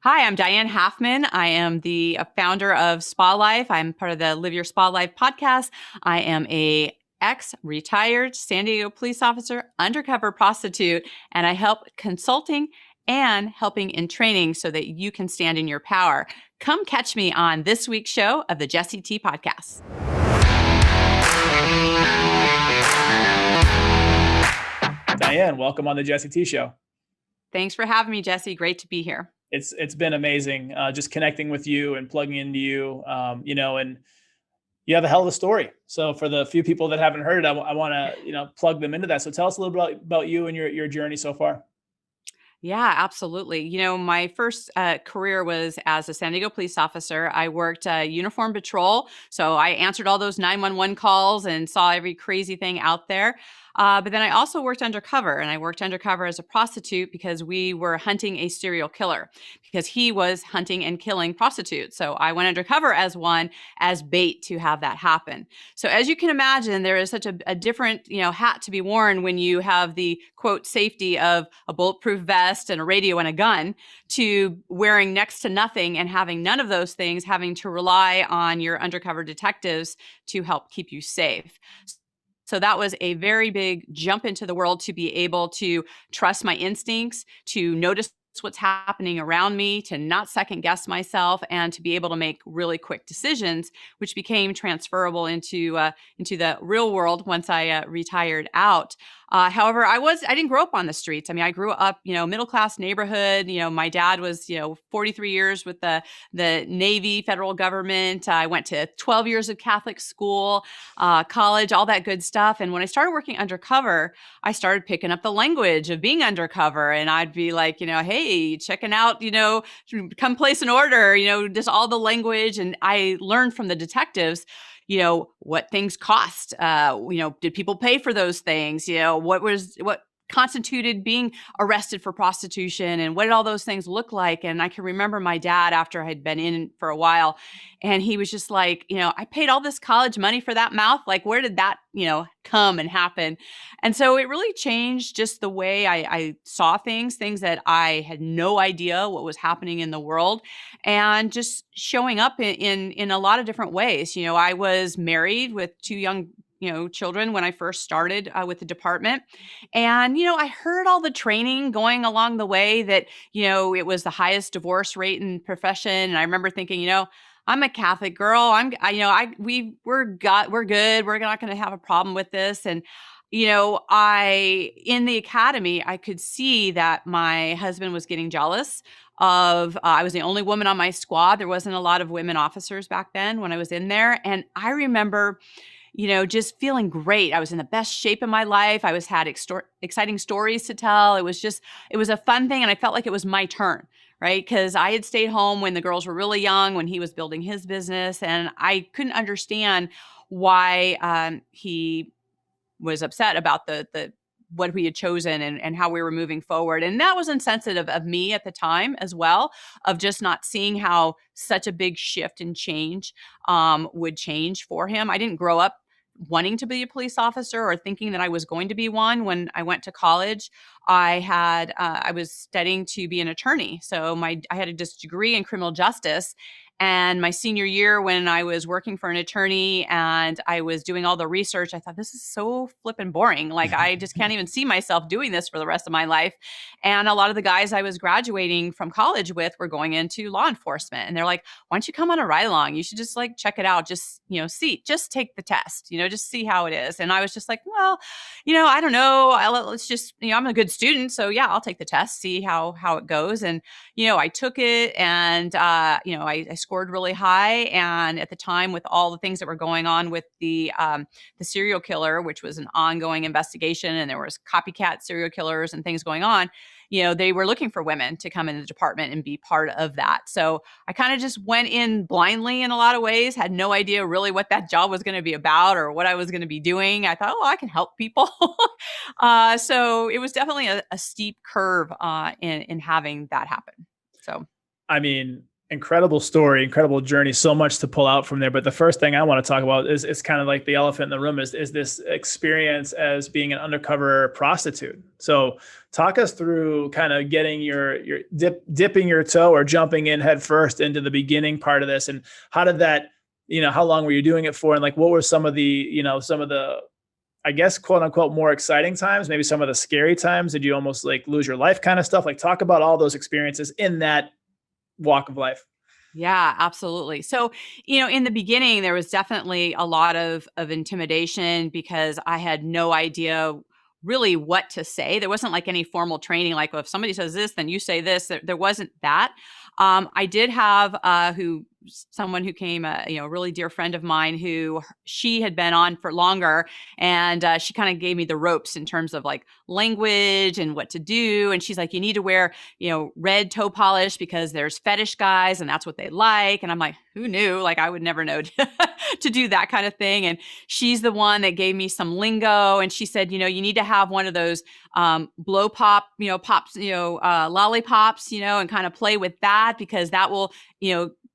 Hi, I'm Diane Halfman. I am the founder of Spa Life. I'm part of the Live Your Spa Life podcast. I am a ex-retired San Diego police officer, undercover prostitute, and I help consulting and helping in training so that you can stand in your power. Come catch me on this week's show of the Jessie T podcast. Diane, welcome on the Jessie T Show. Thanks for having me, Jessie. Great to be here. It's been amazing just connecting with you and plugging into you, and you have a hell of a story. So for the few people that haven't heard it, I want to, plug them into that. So tell us a little bit about you and your journey so far. Yeah, absolutely. My first career was as a San Diego police officer. I worked uniform patrol. So I answered all those 911 calls and saw every crazy thing out there. But then I also worked undercover, and I worked undercover as a prostitute because we were hunting a serial killer because he was hunting and killing prostitutes. So I went undercover as one as bait to have that happen. So as you can imagine, there is such a different, hat to be worn when you have the quote safety of a bulletproof vest and a radio and a gun to wearing next to nothing and having none of those things, having to rely on your undercover detectives to help keep you safe. So that was a very big jump into the world to be able to trust my instincts, to notice what's happening around me, to not second guess myself, and to be able to make really quick decisions, which became transferable into the real world once I retired out. However, I didn't grow up on the streets. I mean, I grew up, middle class neighborhood. My dad was, 43 years with the Navy, federal government. I went to 12 years of Catholic school, college, all that good stuff. And when I started working undercover, I started picking up the language of being undercover, and I'd be like, hey, checking out, come place an order, just all the language. And I learned from the detectives, what things cost, did people pay for those things? What constituted being arrested for prostitution, and what did all those things look like? And I can remember my dad after I'd been in for a while, and he was just like, I paid all this college money for that mouth. Like, where did that, come and happen? And so it really changed just the way I saw things that I had no idea what was happening in the world, and just showing up in a lot of different ways. I was married with two young children when I first started with the department. And, I heard all the training going along the way that, it was the highest divorce rate in profession. And I remember thinking, I'm a Catholic girl. We're good. We're not going to have a problem with this. And, in the academy, I could see that my husband was getting jealous of, I was the only woman on my squad. There wasn't a lot of women officers back then when I was in there. And I remember, just feeling great. I was in the best shape of my life. I had exciting stories to tell. It was a fun thing. And I felt like it was my turn, right? Because I had stayed home when the girls were really young, when he was building his business. And I couldn't understand why he was upset about the what we had chosen and how we were moving forward. And that was insensitive of me at the time as well, of just not seeing how such a big shift and change would change for him. I didn't grow up wanting to be a police officer or thinking that I was going to be one. When I went to college, I was studying to be an attorney. So I had a degree in criminal justice. And my senior year, when I was working for an attorney and I was doing all the research, I thought, this is so flippin' boring. Like, I just can't even see myself doing this for the rest of my life. And a lot of the guys I was graduating from college with were going into law enforcement. And they're like, why don't you come on a ride along? You should just check it out. Just, just take the test, just see how it is. And I was just like, well, I don't know. Let's just, I'm a good student. So yeah, I'll take the test, see how it goes. And, I took it, and, I scored really high. And at the time, with all the things that were going on with the serial killer, which was an ongoing investigation, and there was copycat serial killers and things going on, they were looking for women to come in the department and be part of that. So I kind of just went in blindly in a lot of ways, had no idea really what that job was going to be about or what I was going to be doing. I thought, oh, I can help people. So it was definitely a steep curve in having that happen. So, I mean, Incredible story, incredible journey, so much to pull out from there. But the first thing I want to talk about is kind of like the elephant in the room is this experience as being an undercover prostitute. So talk us through kind of getting your dipping your toe or jumping in head first into the beginning part of this. And how did that, how long were you doing it for? And like, what were some of the, I guess, quote unquote, more exciting times, maybe some of the scary times? Did you almost like lose your life kind of stuff? Like talk about all those experiences in that walk of life. Yeah, absolutely. So, in the beginning, there was definitely a lot of intimidation because I had no idea really what to say. There wasn't like any formal training, like, well, if somebody says this, then you say this. There wasn't that. I did have someone who came, a really dear friend of mine who she had been on for longer, and she kind of gave me the ropes in terms of like language and what to do. And she's like, you need to wear, red toe polish because there's fetish guys and that's what they like. And I'm like, who knew? Like, I would never know to do that kind of thing. And she's the one that gave me some lingo. And she said, you need to have one of those blow pop, pops, lollipops, and kind of play with that because that will,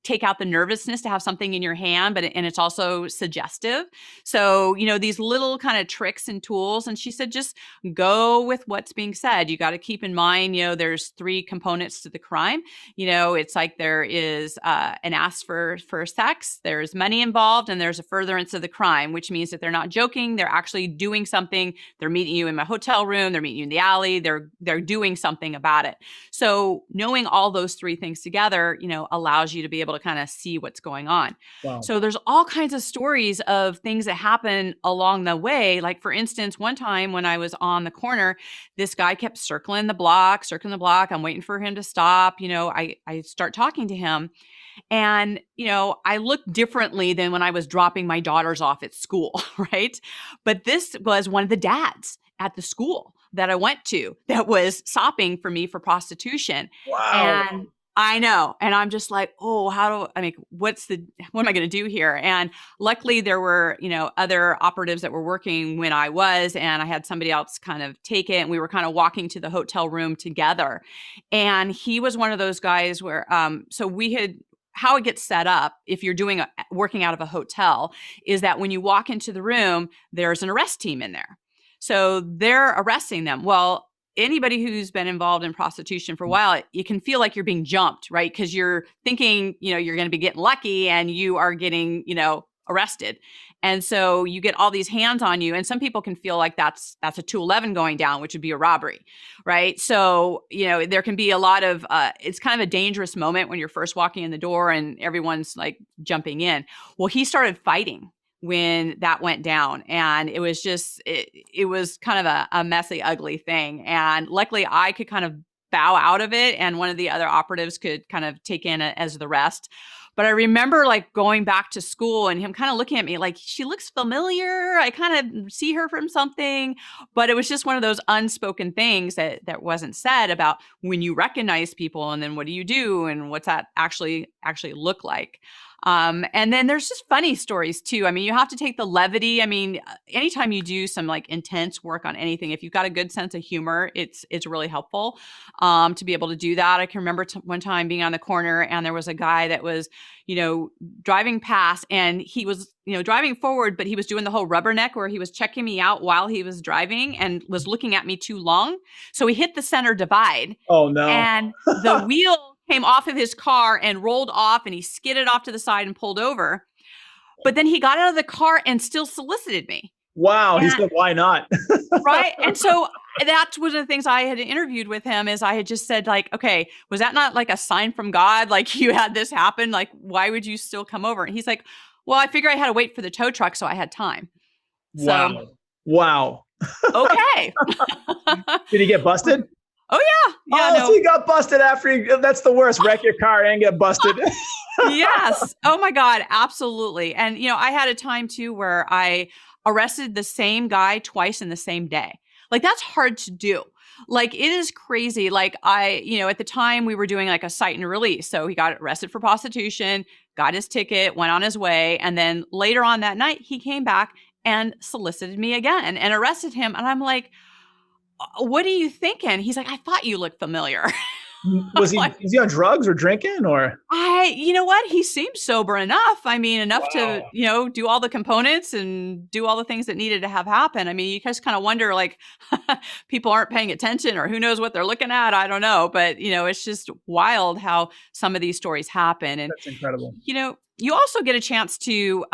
take out the nervousness to have something in your hand, and it's also suggestive. So, these little kind of tricks and tools. And she said, just go with what's being said. You got to keep in mind, there's 3 components to the crime. It's like there is an ask for sex, there's money involved, and there's a furtherance of the crime, which means that they're not joking. They're actually doing something. They're meeting you in my hotel room. They're meeting you in the alley. They're doing something about it. So knowing all those 3 things together, allows you to be able to kind of see what's going on. Wow. So there's all kinds of stories of things that happen along the way. Like, for instance, one time when I was on the corner, this guy kept circling the block. I'm waiting for him to stop. I start talking to him, and, I look differently than when I was dropping my daughters off at school, right? But this was one of the dads at the school that I went to that was sopping for me for prostitution. Wow. And I know. And I'm just like, oh, what am I going to do here? And luckily there were, other operatives that were working when I was, and I had somebody else kind of take it. And we were kind of walking to the hotel room together. And he was one of those guys where, how it gets set up if you're working out of a hotel is that when you walk into the room, there's an arrest team in there. So they're arresting them. Well, anybody who's been involved in prostitution for a while, you can feel like you're being jumped, right? Because you're thinking, you're going to be getting lucky and you are getting, arrested. And so you get all these hands on you. And some people can feel like that's a 211 going down, which would be a robbery, right? So, there can be a lot of, it's kind of a dangerous moment when you're first walking in the door and everyone's like jumping in. Well, he started fighting when that went down. And it was just, it was kind of a messy, ugly thing. And luckily I could kind of bow out of it. And one of the other operatives could kind of take in as the rest. But I remember like going back to school and him kind of looking at me like, she looks familiar. I kind of see her from something, but it was just one of those unspoken things that wasn't said about when you recognize people and then what do you do and what's that actually look like. And then there's just funny stories too. I mean, you have to take the levity. I mean, anytime you do some like intense work on anything, if you've got a good sense of humor, it's really helpful to be able to do that. I can remember one time being on the corner and there was a guy that was, driving past and he was, driving forward, but he was doing the whole rubberneck where he was checking me out while he was driving and was looking at me too long. So he hit the center divide. Oh no. And the wheel came off of his car and rolled off and he skidded off to the side and pulled over. But then he got out of the car and still solicited me. Wow. He said, why not? Right. And so that's one of the things I had interviewed with him is I had just said like, okay, was that not like a sign from God? Like you had this happen? Like, why would you still come over? And he's like, well, I figure I had to wait for the tow truck. So I had time. Wow. So, wow. Okay. Did he get busted? Oh yeah. Yeah. So he got busted after that's the worst. Wreck your car and get busted. Yes. Oh my God. Absolutely. And, I had a time too where I arrested the same guy twice in the same day. Like that's hard to do. Like it is crazy. Like at the time we were doing like a cite and release. So he got arrested for prostitution, got his ticket, went on his way. And then later on that night, he came back and solicited me again and arrested him. And I'm like, what are you thinking? He's like, I thought you looked familiar. Was he, Like, is he on drugs or drinking or? you know what? He seemed sober enough. I mean, enough to, Wow. do all the components and do all the things that needed to have happen. I mean, you just kind of wonder, like, people aren't paying attention or who knows what they're looking at. I don't know. But, it's just wild how some of these stories happen. And, That's incredible. you also get a chance to,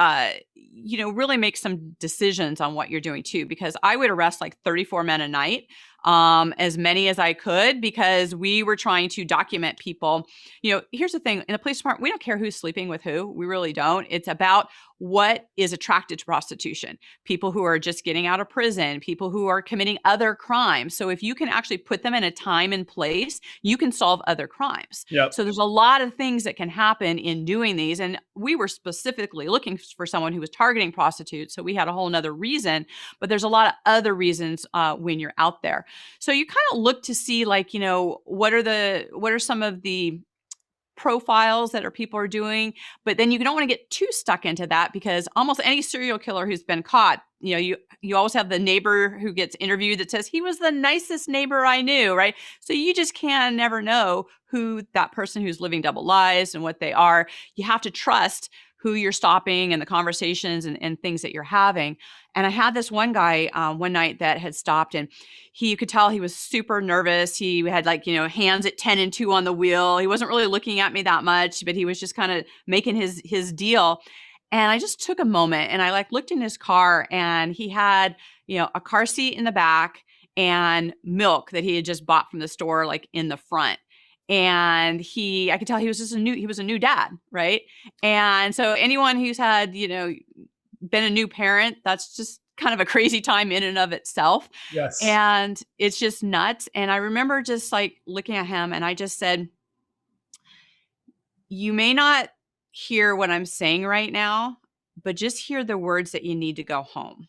really make some decisions on what you're doing too, because I would arrest like 34 men a night, as many as I could, because we were trying to document people. Here's the thing: in the police department, we don't care who's sleeping with who. We really don't. It's about what is attracted to prostitution. People who are just getting out of prison, people who are committing other crimes. So if you can actually put them in a time and place, you can solve other crimes. Yep. So there's a lot of things that can happen in doing these. And we were specifically looking for someone who was targeting prostitutes. So we had a whole nother reason, but there's a lot of other reasons when you're out there. So you kind of look to see, like, what are some of the profiles that people are doing, but then you don't want to get too stuck into that, because almost any serial killer who's been caught, you always have the neighbor who gets interviewed that says he was the nicest neighbor I knew, right? So you just can never know who that person who's living double lives and what they are. You have to trust who you're stopping and the conversations and things that you're having. And I had this one guy one night that had stopped, and you could tell he was super nervous. He had, like, hands at 10 and 2 on the wheel. He wasn't really looking at me that much, but he was just kind of making his deal. And I just took a moment and I, like, looked in his car, and he had, a car seat in the back and milk that he had just bought from the store, like, in the front. And I could tell he was a new dad, right? And so anyone who's had, been a new parent, that's just kind of a crazy time in and of itself. Yes. And it's just nuts. And I remember just, like, looking at him, and I just said, you may not hear what I'm saying right now, but just hear the words that you need to go home.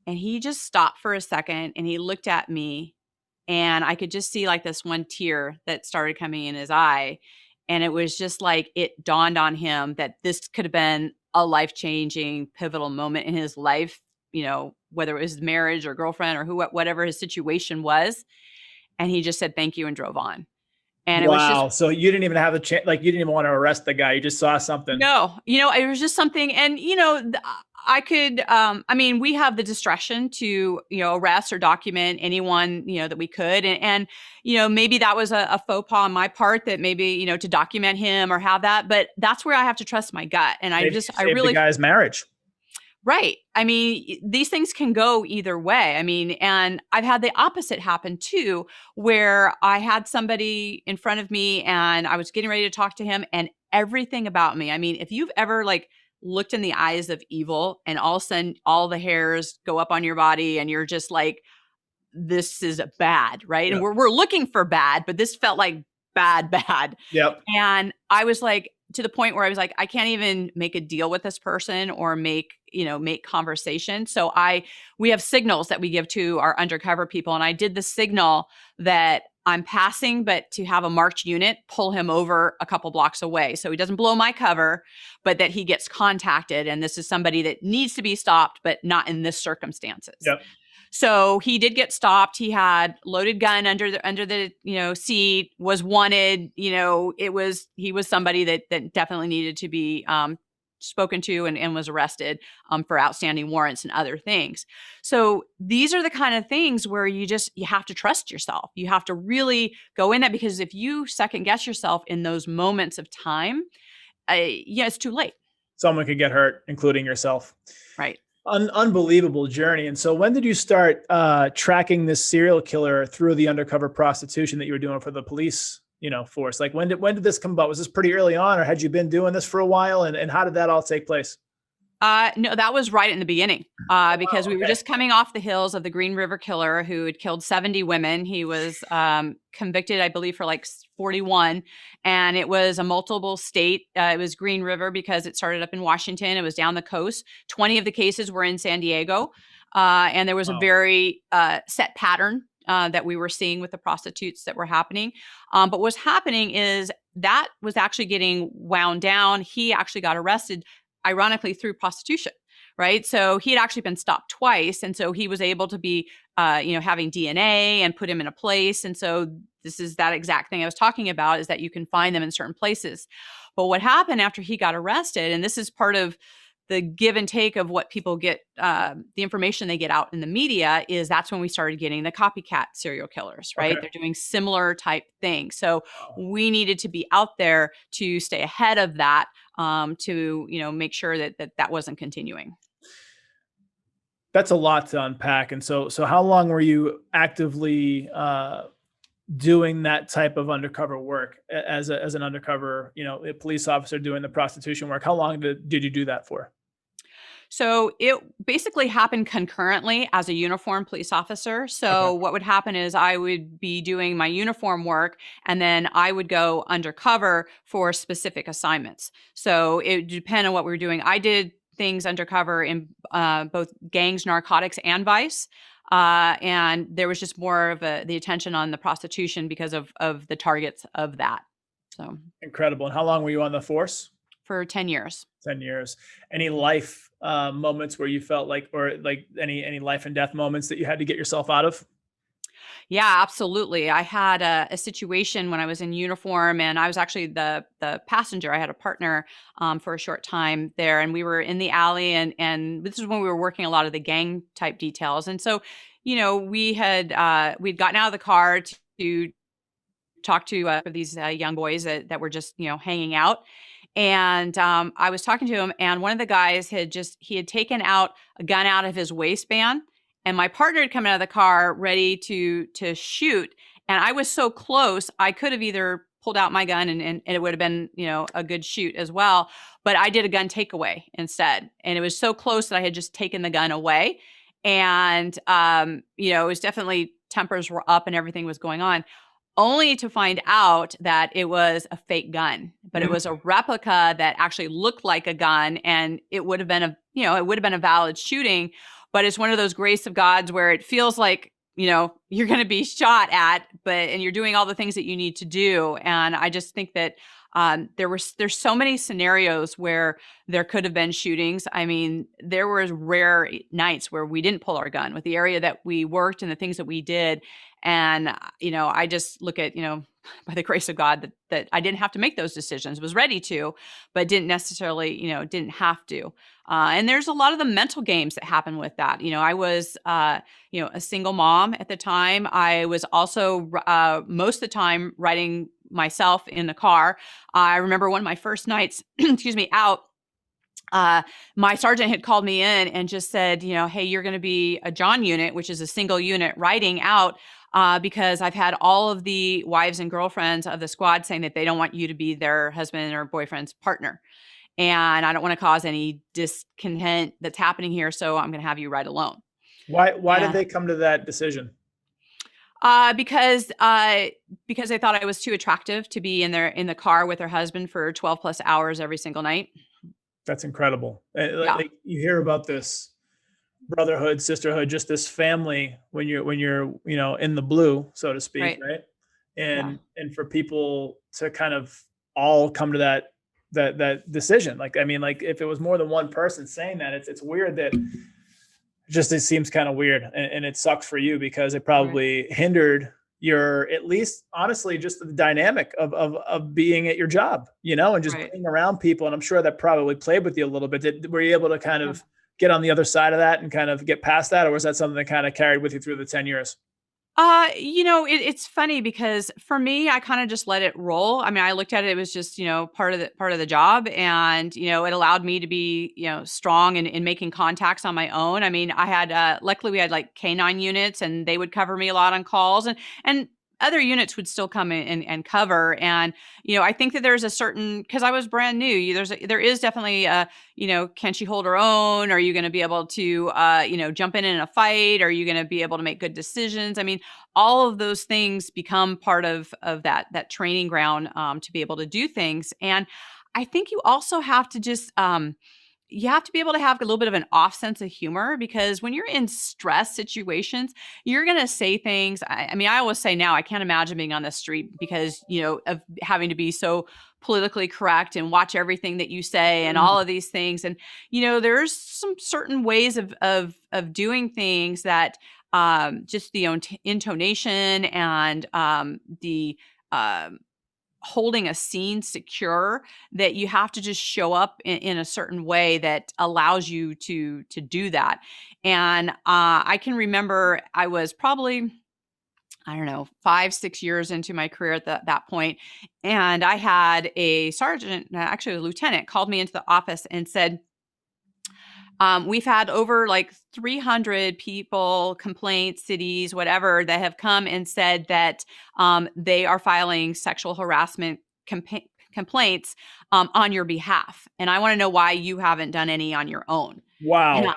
And he just stopped for a second and he looked at me, and I could just see, like, this one tear that started coming in his eye. And it was just like it dawned on him that this could have been a life-changing, pivotal moment in his life, whether it was marriage or girlfriend or whatever his situation was. And he just said thank you and drove on. And it was just, Wow. So you didn't even have a chance, like you didn't even want to arrest the guy. You just saw something. no, it was just something. And, I could, we have the discretion to, arrest or document anyone, that we could. And maybe that was a faux pas on my part, that maybe, to document him or have that. But that's where I have to trust my gut. And I Saved really, the guy's marriage. right. I mean, these things can go either way. I mean, and I've had the opposite happen too, where I had somebody in front of me and I was getting ready to talk to him, and everything about me. I mean, if you've ever, like, looked in the eyes of evil and all of a sudden all the hairs go up on your body and you're just like, this is bad, right? Yep. And we're looking for bad, but this felt like bad. Yep. And I was like, to the point where I was like, I can't even make a deal with this person or make conversation. So we have signals that we give to our undercover people. And I did the signal that I'm passing, but to have a marked unit pull him over a couple blocks away, so he doesn't blow my cover, but that he gets contacted. And this is somebody that needs to be stopped, but not in this circumstances. Yep. So he did get stopped. He had loaded gun under the seat, was wanted. He was somebody that definitely needed to be spoken to and was arrested for outstanding warrants and other things. So these are the kind of things where you have to trust yourself. You have to really go in that, because if you second guess yourself in those moments of time, it's too late. Someone could get hurt, including yourself. Right. Unbelievable journey. And so when did you start tracking this serial killer through the undercover prostitution that you were doing for the police, force? Like, when did this come about? Was this pretty early on, or had you been doing this for a while? And how did that all take place? No, that was right in the beginning, because we were just coming off the heels of the Green River Killer, who had killed 70 women. He was convicted, I believe, for like 41, and it was a multiple state. It was Green River because it started up in Washington. It was down the coast. 20 of the cases were in San Diego, and there was a very set pattern that we were seeing with the prostitutes that were happening. But what was happening is that was actually getting wound down. He actually got arrested, ironically, through prostitution, right? So he had actually been stopped twice. And so he was able to be, having DNA and put him in a place. And so this is that exact thing I was talking about, is that you can find them in certain places. But what happened after he got arrested, and this is part of the give and take of what people get, the information they get out in the media, is that's when we started getting the copycat serial killers, right? Okay. They're doing similar type things. So Wow. we needed to be out there to stay ahead of that, to, make sure that wasn't continuing. That's a lot to unpack. And so how long were you actively doing that type of undercover work as an undercover, a police officer doing the prostitution work? How long did you do that for? So it basically happened concurrently as a uniformed police officer. Okay. So what would happen is I would be doing my uniform work, and then I would go undercover for specific assignments. So it would depend on what we were doing. I did things undercover in both gangs, narcotics, and vice. And there was just more of the attention on the prostitution because of the targets of that. So Incredible. And how long were you on the force? for 10 years. 10 years. Any life moments where you felt like, or like any life and death moments that you had to get yourself out of? Yeah, absolutely. I had a situation when I was in uniform, and I was actually the passenger. I had a partner for a short time there, and we were in the alley, and this is when we were working a lot of the gang type details. And so, we'd gotten out of the car to talk to these young boys that were just hanging out. And I was talking to him, and one of the guys he had taken out a gun out of his waistband, and my partner had come out of the car ready to shoot. And I was so close, I could have either pulled out my gun and it would have been, a good shoot as well. But I did a gun takeaway instead. And it was so close that I had just taken the gun away. And, it was definitely, tempers were up and everything was going on, only to find out that it was a fake gun, but it was a replica that actually looked like a gun, and it would have been a valid shooting. But it's one of those grace of God's where it feels like, you're going to be shot at, and you're doing all the things that you need to do. And I just think that there's so many scenarios where there could have been shootings. I mean, there was rare nights where we didn't pull our gun with the area that we worked and the things that we did. And, I just look at, by the grace of God that I didn't have to make those decisions, was ready to, but didn't necessarily, didn't have to. And there's a lot of the mental games that happen with that. I was, a single mom at the time. I was also most of the time riding myself in the car. I remember one of my first nights, excuse me, out. My sergeant had called me in and just said, hey, you're going to be a John unit, which is a single unit, riding out because I've had all of the wives and girlfriends of the squad saying that they don't want you to be their husband or boyfriend's partner. And I don't want to cause any discontent that's happening here. So I'm going to have you ride alone. Why did they come to that decision? Because they thought I was too attractive to be in the car with her husband for 12 plus hours every single night. That's incredible. Yeah. Like, you hear about this brotherhood, sisterhood, just this family when you're in the blue, so to speak, right? And for people to kind of all come to that decision, like, I mean, like, if it was more than one person saying that, it's weird that it seems kind of weird, and it sucks for you because it probably hindered your, at least honestly, just the dynamic of being at your job, and just being around people. And I'm sure that probably played with you a little bit. Were you able to kind of get on the other side of that and kind of get past that? Or was that something that kind of carried with you through the 10 years? It's funny because for me, I kind of just let it roll. I mean, I looked at it was just, part of the job, and, it allowed me to be, strong in making contacts on my own. I mean, I had, luckily we had like K9 units, and they would cover me a lot on calls, and other units would still come in and cover. And, I think that there's a certain, cause I was brand new, there is definitely can she hold her own? Are you going to be able to, jump in a fight? Are you going to be able to make good decisions? I mean, all of those things become part of that training ground, to be able to do things. And I think you also have to just, you have to be able to have a little bit of an off sense of humor, because when you're in stress situations, you're going to say things. I mean, I always say now, I can't imagine being on the street because, of having to be so politically correct and watch everything that you say and Mm, all of these things. And, there's some certain ways of doing things that just the intonation and the, um, holding a scene secure, that you have to just show up in a certain way that allows you to do that. And I can remember I was probably, I don't know, 5, 6 years into my career at that point, and I had a sergeant, actually a lieutenant, called me into the office and said, we've had over like 300 people, complaints, cities, whatever, that have come and said that they are filing sexual harassment complaints on your behalf. And I want to know why you haven't done any on your own. And wow.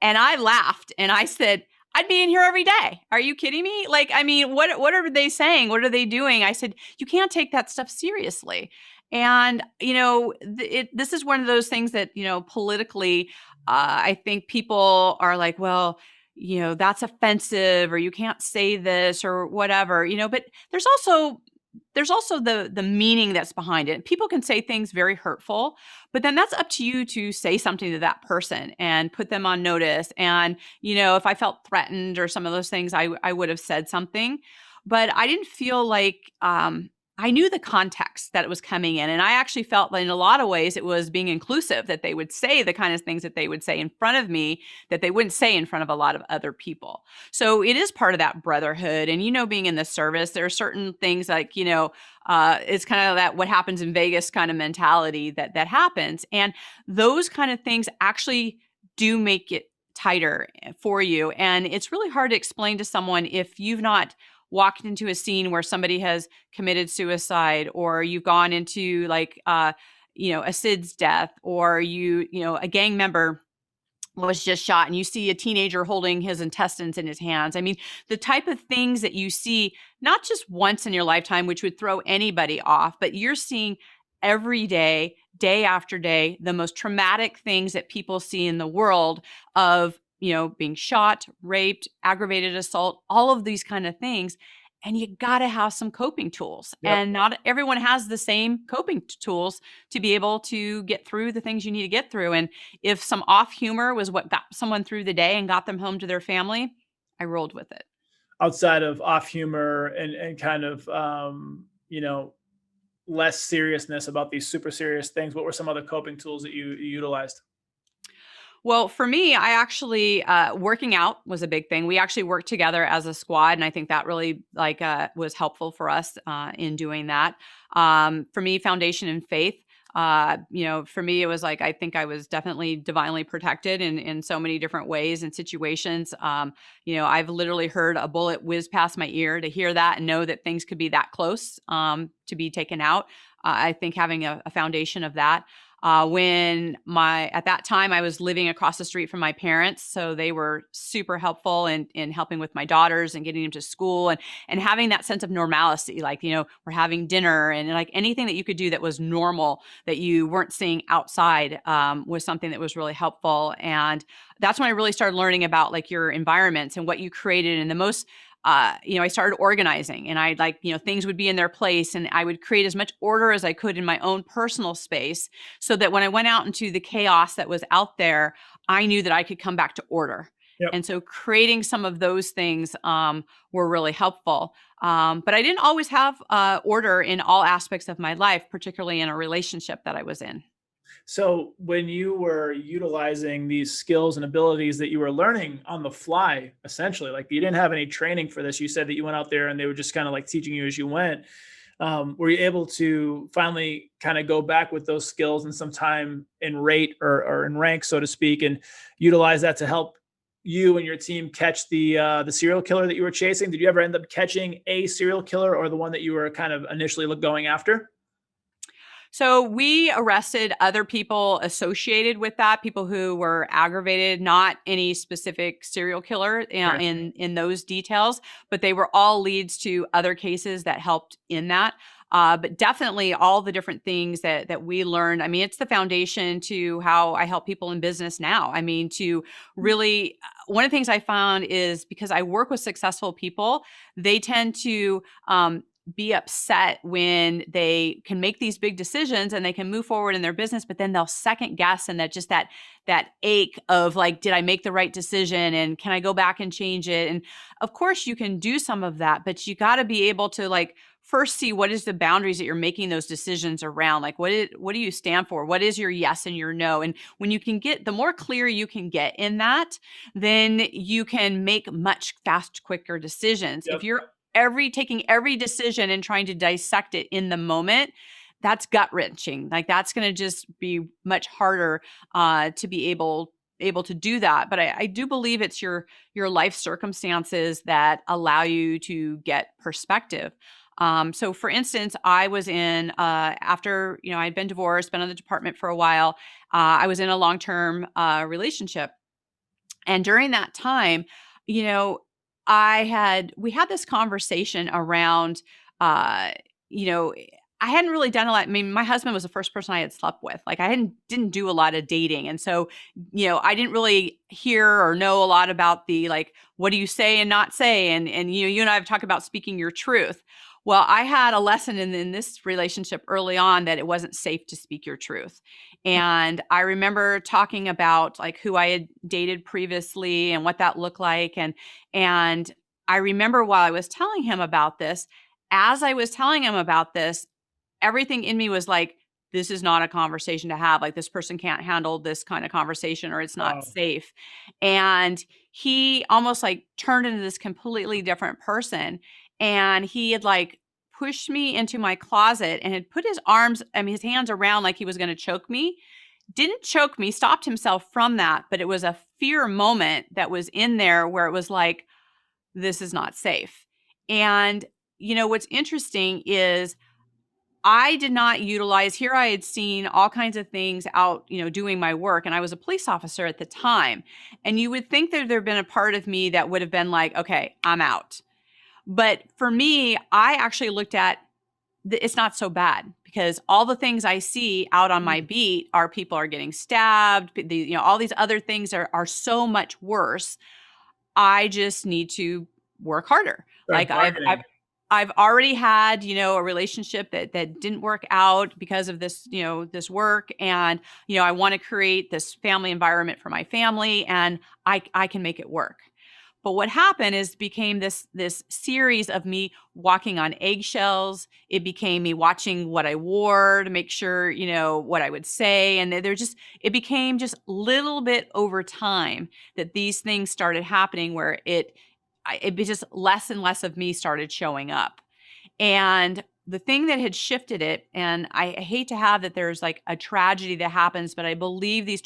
and I laughed and I said, I'd be in here every day. Are you kidding me? Like, I mean, what are they saying? What are they doing? I said, you can't take that stuff seriously. And, this is one of those things that, politically, I think people are like, well, that's offensive, or you can't say this or whatever, but there's also the meaning that's behind it. People can say things very hurtful, but then that's up to you to say something to that person and put them on notice. And, if I felt threatened or some of those things, I would have said something, but I didn't feel like, I knew the context that it was coming in. And I actually felt that in a lot of ways it was being inclusive, that they would say the kind of things that they would say in front of me that they wouldn't say in front of a lot of other people. So it is part of that brotherhood. And, being in the service, there are certain things like, it's kind of that what happens in Vegas kind of mentality that happens. And those kind of things actually do make it tighter for you. And it's really hard to explain to someone if you've not walked into a scene where somebody has committed suicide, or you've gone into like, a SIDS death, or a gang member was just shot and you see a teenager holding his intestines in his hands. I mean, the type of things that you see, not just once in your lifetime, which would throw anybody off, but you're seeing every day, day after day, the most traumatic things that people see in the world of, being shot, raped, aggravated assault, all of these kind of things. And you got to have some coping tools. Yep. And not everyone has the same coping tools to be able to get through the things you need to get through. And if some off humor was what got someone through the day and got them home to their family, I rolled with it. Outside of off humor and kind of, less seriousness about these super serious things, what were some other coping tools that you utilized? Well, for me, I actually, working out was a big thing. We actually worked together as a squad, and I think that really like was helpful for us in doing that. For me, foundation and faith. For me, it was like I think I was definitely divinely protected in so many different ways and situations. I've literally heard a bullet whiz past my ear. To hear that and know that things could be that close to be taken out. I think having a foundation of that. At that time I was living across the street from my parents. So they were super helpful in helping with my daughters and getting them to school and having that sense of normalcy. Like, we're having dinner and like anything that you could do that was normal that you weren't seeing outside, was something that was really helpful. And that's when I really started learning about like your environments and what you created. And the most I started organizing, and I like, things would be in their place, and I would create as much order as I could in my own personal space so that when I went out into the chaos that was out there, I knew that I could come back to order. Yep. And so creating some of those things were really helpful. But I didn't always have order in all aspects of my life, particularly in a relationship that I was in. So when you were utilizing these skills and abilities that you were learning on the fly, essentially, like you didn't have any training for this, you said that you went out there and they were just kind of like teaching you as you went. Were you able to finally kind of go back with those skills and some time in rate or in rank, so to speak, and utilize that to help you and your team catch the serial killer that you were chasing? Did you ever end up catching a serial killer or the one that you were kind of initially going after? So we arrested other people associated with that, people who were aggravated, not any specific serial killer Sure. in those details, but they were all leads to other cases that helped in that. But definitely all the different things that we learned. I mean, it's the foundation to how I help people in business now. I mean, to really, one of the things I found is because I work with successful people, they tend to be upset when they can make these big decisions and they can move forward in their business, but then they'll second guess, and that just that ache of like, did I make the right decision, and can I go back and change it? And of course you can do some of that, but you got to be able to like first see what is the boundaries that you're making those decisions around. Like what do you stand for? What is your yes and your no? And when you can get, the more clear you can get in that, then you can make much quicker decisions. If Yep. you're taking every decision and trying to dissect it in the moment, that's gut wrenching. Like that's going to just be much harder to be able to do that. But I do believe it's your life circumstances that allow you to get perspective. So for instance, I was in, after, I'd been divorced, been in the department for a while. I was in a long-term relationship. And during that time, you know, we had this conversation around, uh, you know, I hadn't really done a lot. I mean, my husband was the first person I had slept with. Like I didn't do a lot of dating. And so, I didn't really hear or know a lot about the, like, what do you say and not say? And, you and I have talked about speaking your truth. Well, I had a lesson in this relationship early on that it wasn't safe to speak your truth. And I remember talking about like who I had dated previously and what that looked like. And I remember while I was telling him about this, as I was telling him about this, everything in me was like, this is not a conversation to have. Like this person can't handle this kind of conversation, or it's not Wow. safe. And he almost like turned into this completely different person. And he had like pushed me into my closet and had put his hands around like he was going to choke me. Didn't choke me, stopped himself from that. But it was a fear moment that was in there where it was like, this is not safe. And, what's interesting is I did not utilize, here I had seen all kinds of things out, doing my work, and I was a police officer at the time. And you would think that there'd been a part of me that would have been like, okay, I'm out. But for me, I actually looked at it's not so bad, because all the things I see out on my beat are people are getting stabbed, all these other things are so much worse. I just need to work harder. Start Like bargaining. I've already had, a relationship that didn't work out because of this, this work. And, I want to create this family environment for my family, and I can make it work. But what happened is became this series of me walking on eggshells. It became me watching what I wore to make sure, what I would say. And it became just little bit over time that these things started happening where it was just less and less of me started showing up. And the thing that had shifted it, and I hate to have that there's like a tragedy that happens, but I believe these,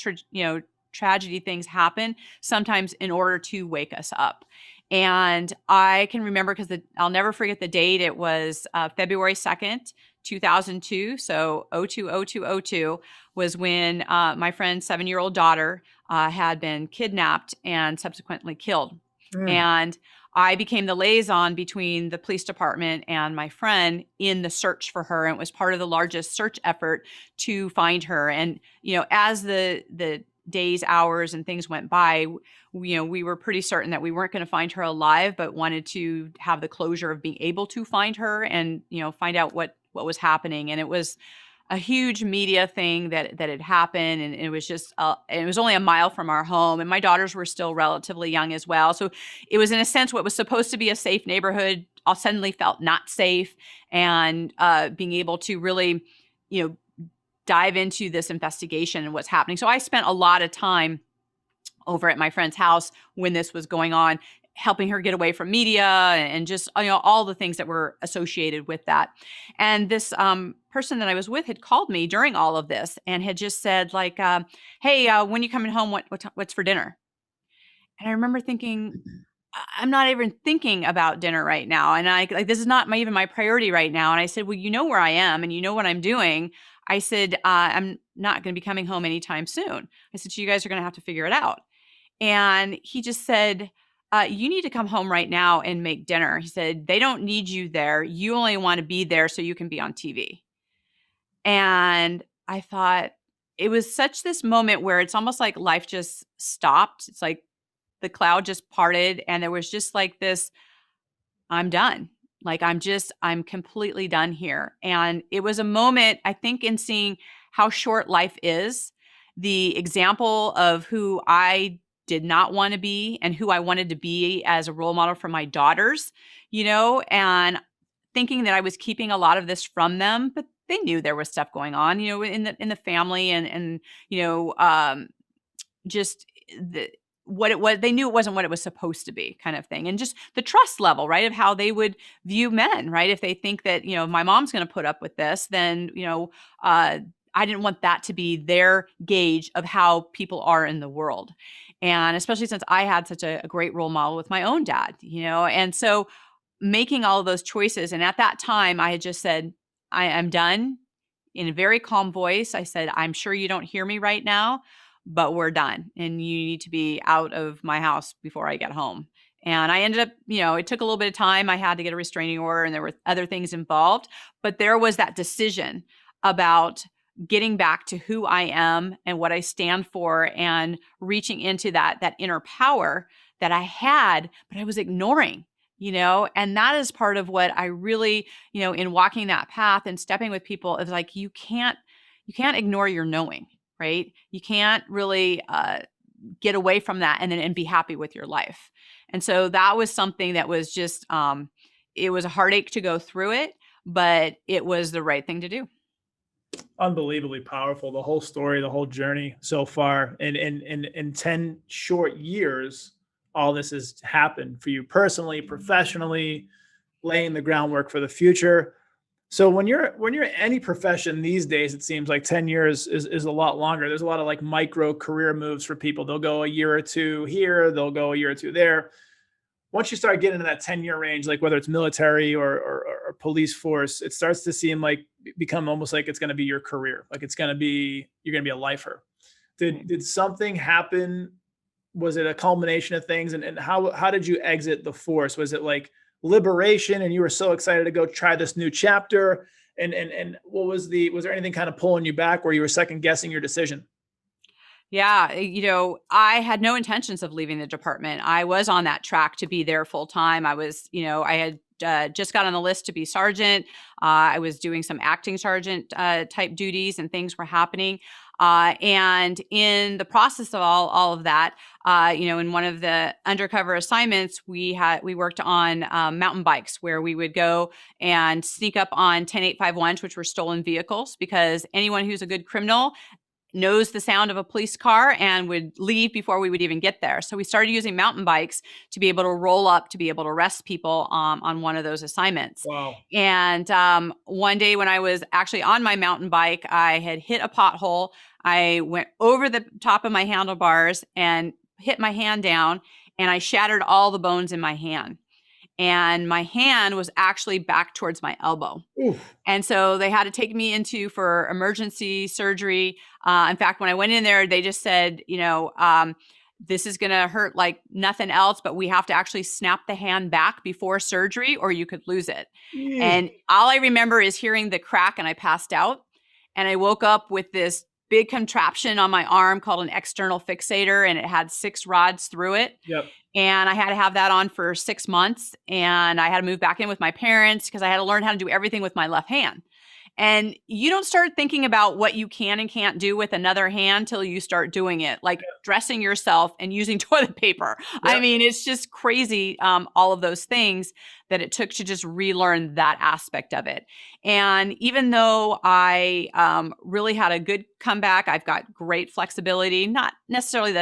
tragedy things happen sometimes in order to wake us up. And I can remember, because I'll never forget the date. It was February 2nd, 2002. So 02/02/02 was when my friend's 7-year-old daughter had been kidnapped and subsequently killed. Mm. And I became the liaison between the police department and my friend in the search for her. And it was part of the largest search effort to find her. And, as the days, hours, and things went by, we were pretty certain that we weren't going to find her alive, but wanted to have the closure of being able to find her and, find out what was happening. And it was a huge media thing that had happened. And it was just, it was only a mile from our home, and my daughters were still relatively young as well. So it was, in a sense, what was supposed to be a safe neighborhood all suddenly felt not safe. And being able to really, dive into this investigation and what's happening. So I spent a lot of time over at my friend's house when this was going on, helping her get away from media and just, all the things that were associated with that. And this person that I was with had called me during all of this and had just said like, hey, when you coming home, what's for dinner? And I remember thinking, I'm not even thinking about dinner right now. And this is not even my priority right now. And I said, well, you know where I am and you know what I'm doing. I said, I'm not going to be coming home anytime soon. I said, so you guys are going to have to figure it out. And he just said, you need to come home right now and make dinner. He said, they don't need you there. You only want to be there so you can be on TV. And I thought it was such this moment where it's almost like life just stopped. It's like the cloud just parted and there was just like this, I'm done. Like I'm completely done here. And it was a moment, I think, in seeing how short life is, the example of who I did not want to be and who I wanted to be as a role model for my daughters, and thinking that I was keeping a lot of this from them, but they knew there was stuff going on, in the family and just what it was. They knew it wasn't what it was supposed to be, kind of thing. And just the trust level, right, of how they would view men, right? If they think that, my mom's going to put up with this, then, I didn't want that to be their gauge of how people are in the world. And especially since I had such a great role model with my own dad, and so making all of those choices. And at that time, I had just said, I'm done. In a very calm voice, I said, I'm sure you don't hear me right now, but we're done. And you need to be out of my house before I get home. And I ended up, it took a little bit of time. I had to get a restraining order and there were other things involved. But there was that decision about getting back to who I am and what I stand for and reaching into that inner power that I had, but I was ignoring. And that is part of what I really, in walking that path and stepping with people is like, you can't ignore your knowing, right? You can't really get away from that and be happy with your life. And so that was something that was just, it was a heartache to go through it, but it was the right thing to do. Unbelievably powerful. The whole story, the whole journey so far, and in 10 short years, all this has happened for you personally, professionally, laying the groundwork for the future. So when you're in any profession these days, it seems like 10 years is a lot longer. There's a lot of like micro career moves for people. They'll go a year or two here, they'll go a year or two there. Once you start getting into that 10-year range, like whether it's military or police force, it starts to seem like become almost like it's going to be your career. Like you're going to be a lifer. Did something happen? Was it a culmination of things? And how did you exit the force? Was it like liberation and you were so excited to go try this new chapter? And what was there anything kind of pulling you back where you were second guessing your decision? Yeah, I had no intentions of leaving the department. I was on that track to be there full time. I was, I had just got on the list to be sergeant. I was doing some acting sergeant type duties and things were happening. And in the process of all of that, in one of the undercover assignments, we worked on mountain bikes where we would go and sneak up on 10851s, which were stolen vehicles, because anyone who's a good criminal knows the sound of a police car and would leave before we would even get there. So we started using mountain bikes to be able to roll up, to be able to arrest people on one of those assignments. Wow. And one day when I was actually on my mountain bike, I had hit a pothole. I went over the top of my handlebars and hit my hand down, and I shattered all the bones in my hand. And my hand was actually back towards my elbow. Oof. And so they had to take me for emergency surgery. In fact, when I went in there, they just said, this is going to hurt like nothing else, but we have to actually snap the hand back before surgery or you could lose it. Yeah. And all I remember is hearing the crack and I passed out. And I woke up with this big contraption on my arm called an external fixator, and it had 6 rods through it. Yep. And I had to have that on for 6 months. And I had to move back in with my parents because I had to learn how to do everything with my left hand. And you don't start thinking about what you can and can't do with another hand till you start doing it, like dressing yourself and using toilet paper. Yep. I mean, it's just crazy, all of those things that it took to just relearn that aspect of it. And even though I really had a good comeback, I've got great flexibility, not necessarily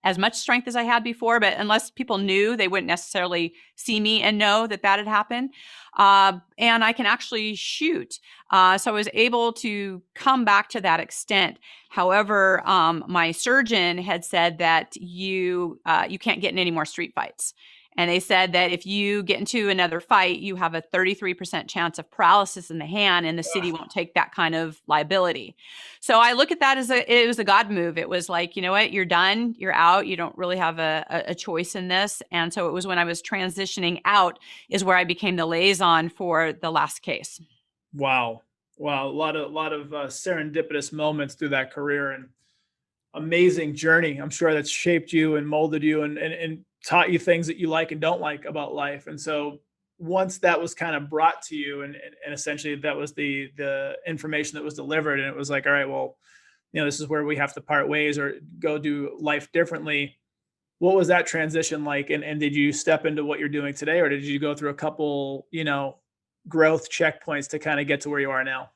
as much strength as I had before, but unless people knew, they wouldn't necessarily see me and know that had happened. And I can actually shoot. So I was able to come back to that extent. However, my surgeon had said that you can't get in any more street fights. And they said that if you get into another fight, you have a 33% chance of paralysis in the hand, and the city won't take that kind of liability. So I look at that as it was a God move. It was like, you know what, you're done, you're out, you don't really have a choice in this. And so it was when I was transitioning out is where I became the liaison for the last case. Wow. Wow. A lot of serendipitous moments through that career, and amazing journey. I'm sure that's shaped you and molded you, and taught you things that you like and don't like about life. And so once that was kind of brought to you, and essentially that was the information that was delivered, and it was like, all right, well, this is where we have to part ways or go do life differently. What was that transition like? And did you step into what you're doing today, or did you go through a couple, growth checkpoints to kind of get to where you are now?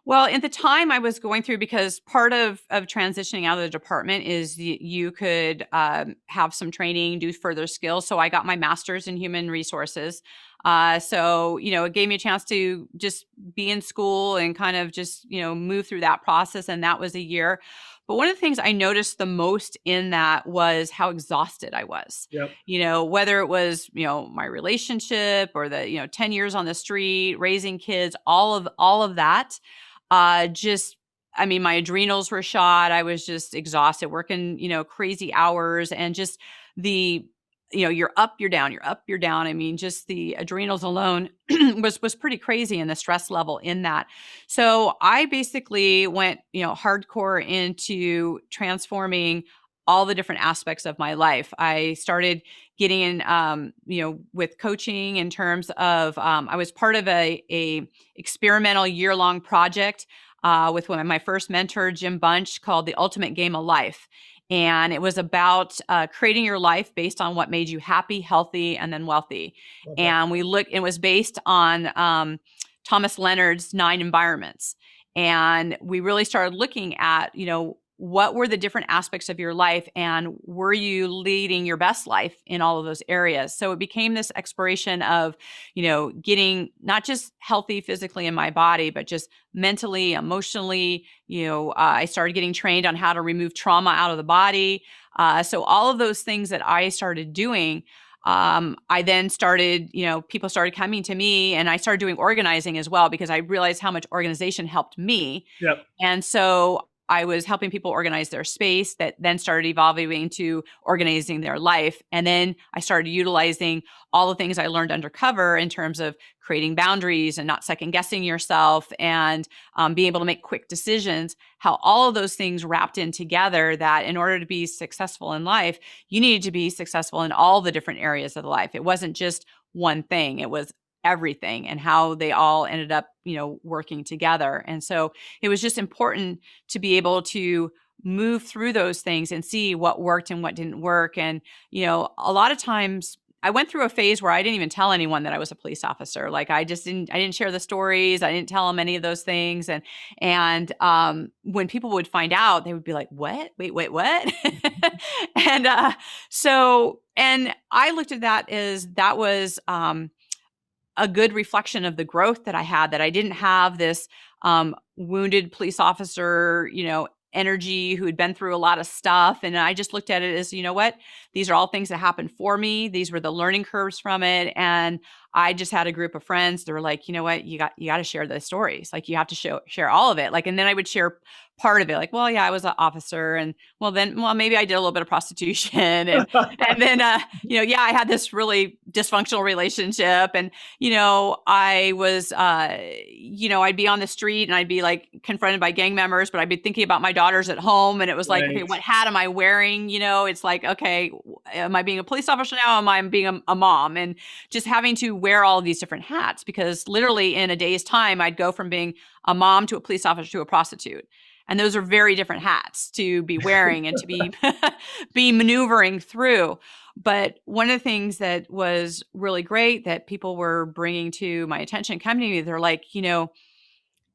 Well, at the time I was going through, because part of transitioning out of the department is you could have some training, do further skills. So I got my master's in human resources. So, it gave me a chance to just be in school and kind of just, move through that process. And that was a year. But one of the things I noticed the most in that was how exhausted I was. Yep. Whether it was, my relationship or the, 10 years on the street, raising kids, all of that. Just, I mean, my adrenals were shot. I was just exhausted, working, crazy hours, and just the, you're up, you're down, you're up, you're down. I mean, just the adrenals alone was pretty crazy, and the stress level in that. So I basically went, hardcore into transforming all the different aspects of my life. I started getting in, with coaching in terms of, I was part of a experimental year-long project with one of my first mentor, Jim Bunch, called The Ultimate Game of Life. And it was about creating your life based on what made you happy, healthy, and then wealthy. Love that. And it was based on Thomas Leonard's 9 environments. And we really started looking at, what were the different aspects of your life, and were you leading your best life in all of those areas? So it became this exploration of, getting not just healthy physically in my body, but just mentally, emotionally. I started getting trained on how to remove trauma out of the body. So all of those things that I started doing, I then started, people started coming to me, and I started doing organizing as well, because I realized how much organization helped me. Yep. And so I was helping people organize their space, that then started evolving into organizing their life. And then I started utilizing all the things I learned undercover in terms of creating boundaries and not second guessing yourself, and being able to make quick decisions, how all of those things wrapped in together, that in order to be successful in life, you needed to be successful in all the different areas of the life. It wasn't just one thing. It was everything, and how they all ended up, working together. And so it was just important to be able to move through those things and see what worked and what didn't work. And, a lot of times I went through a phase where I didn't even tell anyone that I was a police officer. Like I didn't share the stories. I didn't tell them any of those things. And when people would find out, they would be like, what? Wait, what? And and I looked at that as that was, a good reflection of the growth that I had, that I didn't have this wounded police officer, energy who had been through a lot of stuff. And I just looked at it as, what, these are all things that happened for me. These were the learning curves from it. And I just had a group of friends that were like, what, you got to share the stories. Like you have to share all of it. Like, and then I would share part of it. Like, well, yeah, I was an officer, and maybe I did a little bit of prostitution, and then, yeah, I had this really dysfunctional relationship, and, I was, I'd be on the street and I'd be like confronted by gang members, but I'd be thinking about my daughters at home, and it was like, okay, what hat am I wearing? It's like, okay, am I being a police officer now? Am I being a mom? And just having to wear all of these different hats, because literally in a day's time, I'd go from being a mom to a police officer to a prostitute. And those are very different hats to be wearing and to be be maneuvering through. But one of the things that was really great that people were bringing to my attention, coming to me, they're like, we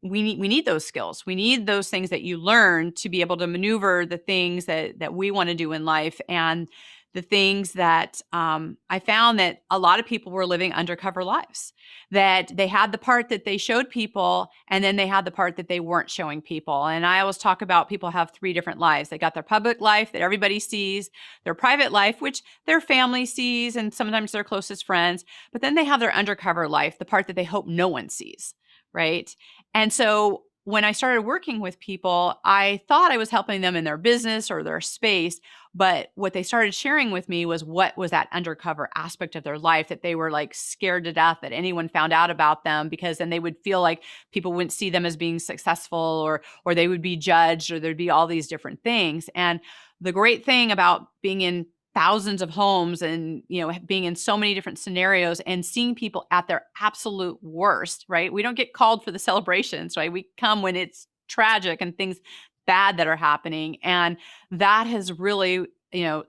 need those skills. We need those things that you learn to be able to maneuver the things that we want to do in life. And the things that I found that a lot of people were living undercover lives, that they had the part that they showed people, and then they had the part that they weren't showing people. And I always talk about people have three different lives. They got their public life that everybody sees, their private life, which their family sees, and sometimes their closest friends, but then they have their undercover life, the part that they hope no one sees, right? And so when I started working with people, I thought I was helping them in their business or their space. But what they started sharing with me was what was that undercover aspect of their life that they were like scared to death that anyone found out about them, because then they would feel like people wouldn't see them as being successful, or they would be judged, or there'd be all these different things. And the great thing about being in thousands of homes and, being in so many different scenarios and seeing people at their absolute worst, right? We don't get called for the celebrations, right? We come when it's tragic and things bad that are happening. And that has really,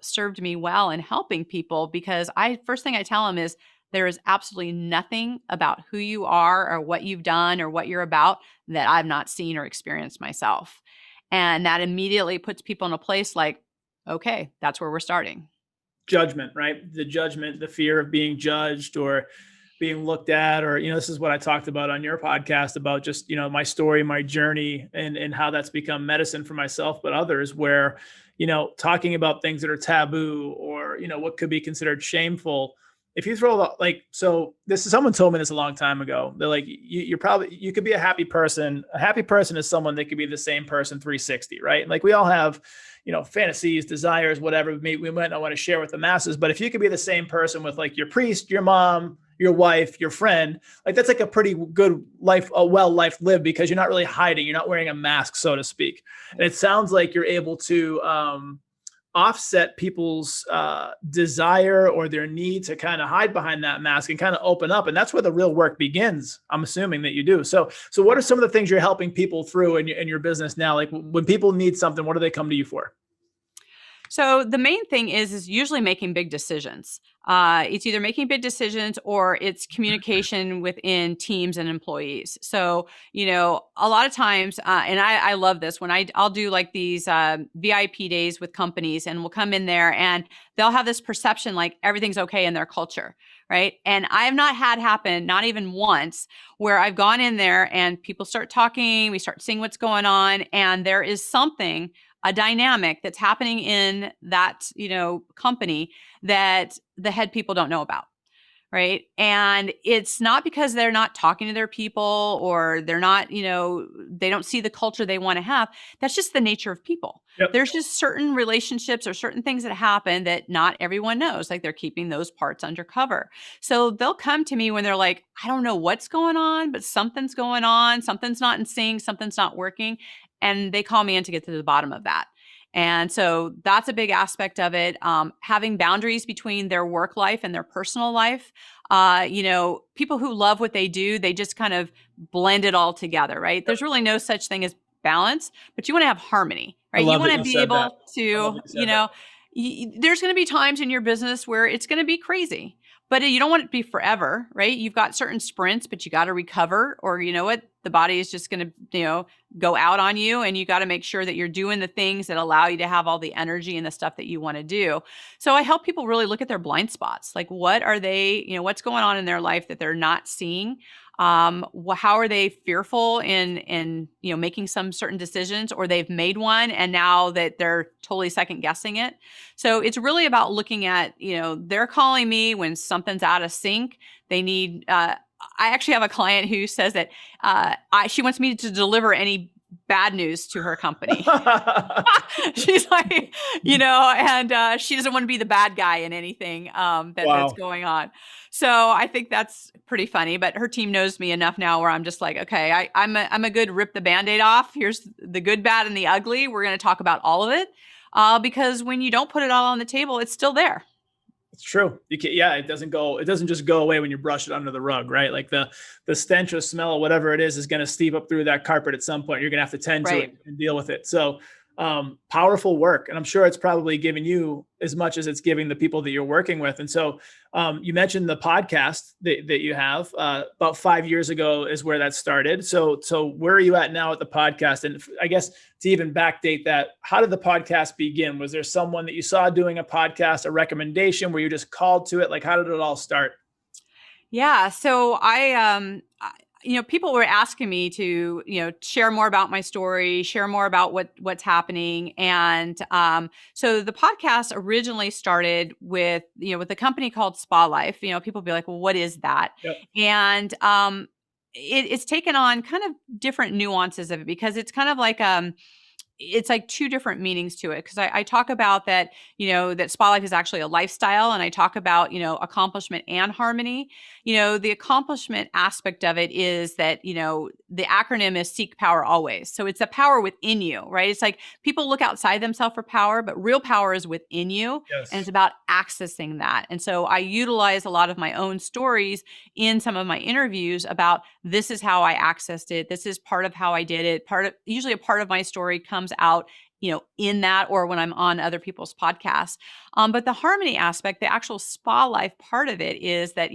served me well in helping people, because first thing I tell them is there is absolutely nothing about who you are or what you've done or what you're about that I've not seen or experienced myself. And that immediately puts people in a place like, okay, that's where we're starting. Judgment, right? The judgment, the fear of being judged or being looked at, or, this is what I talked about on your podcast about just, my story, my journey, and how that's become medicine for myself, but others, where, talking about things that are taboo or, what could be considered shameful. If you throw so someone told me this a long time ago. They're like, you could be a happy person. A happy person is someone that could be the same person 360, right? Like we all have, fantasies, desires, whatever we might not want to share with the masses. But if you could be the same person with like your priest, your mom, your wife, your friend, like that's like a pretty good life, a well life lived, because you're not really hiding. You're not wearing a mask, so to speak. And it sounds like you're able to, offset people's desire or their need to kind of hide behind that mask and kind of open up. And that's where the real work begins. I'm assuming that you do. So what are some of the things you're helping people through in your business now? Like when people need something, what do they come to you for? So the main thing is usually making big decisions. It's either making big decisions or it's communication within teams and employees. So, a lot of times, and I love this, when I'll do like these VIP days with companies, and we'll come in there and they'll have this perception like everything's okay in their culture. Right. And I have not had happen, not even once, where I've gone in there and people start talking, we start seeing what's going on, and there is a dynamic that's happening in that, company that the head people don't know about. Right. And it's not because they're not talking to their people or they're not, they don't see the culture they want to have. That's just the nature of people. Yep. There's just certain relationships or certain things that happen that not everyone knows. Like they're keeping those parts undercover. So they'll come to me when they're like, I don't know what's going on, but something's going on. Something's not in sync. Something's not working. And they call me in to get to the bottom of that. And so that's a big aspect of it. Having boundaries between their work life and their personal life. People who love what they do, they just kind of blend it all together, right? There's really no such thing as balance, but you want to have harmony, right? You want to be able to, there's going to be times in your business where it's going to be crazy, but you don't want it to be forever, right? You've got certain sprints, but you got to recover, or the body is just going to, go out on you, and you got to make sure that you're doing the things that allow you to have all the energy and the stuff that you want to do. So I help people really look at their blind spots. Like, what are they, what's going on in their life that they're not seeing? How are they fearful in making some certain decisions, or they've made one and now that they're totally second guessing it. So it's really about looking at, they're calling me when something's out of sync. They need, I actually have a client who says that she wants me to deliver any bad news to her company. She's like, and she doesn't want to be the bad guy in anything that's going on. So I think that's pretty funny, but her team knows me enough now where I'm just like, okay, I'm a good rip the Band-Aid off. Here's the good, bad, and the ugly. We're going to talk about all of it because when you don't put it all on the table, it's still there. It's true. It doesn't just go away when you brush it under the rug, right? Like the stench or smell or whatever it is going to steep up through that carpet at some point. You're going to have to tend to it and deal with it. So powerful work. And I'm sure it's probably giving you as much as it's giving the people that you're working with. And so you mentioned the podcast that you have about 5 years ago is where that started. So where are you at now at the podcast? And I guess to even backdate that, how did the podcast begin? Was there someone that you saw doing a podcast, a recommendation? Were you just called to it? Like, how did it all start? Yeah. So people were asking me to, share more about my story, share more about what's happening. And so the podcast originally started with a company called Spa Life. People be like, well, what is that? Yep. And it's taken on kind of different nuances of it, because it's kind of like, it's like two different meanings to it. Cause I talk about that, that spa life is actually a lifestyle. And I talk about, accomplishment and harmony. The accomplishment aspect of it is that, the acronym is seek power always. So it's the power within you, right? It's like people look outside themselves for power, but real power is within you. Yes. And it's about accessing that. And so I utilize a lot of my own stories in some of my interviews about this is how I accessed it. This is part of how I did it. Usually a part of my story comes out, in that, or when I'm on other people's podcasts. But the harmony aspect, the actual spa life part of it is that,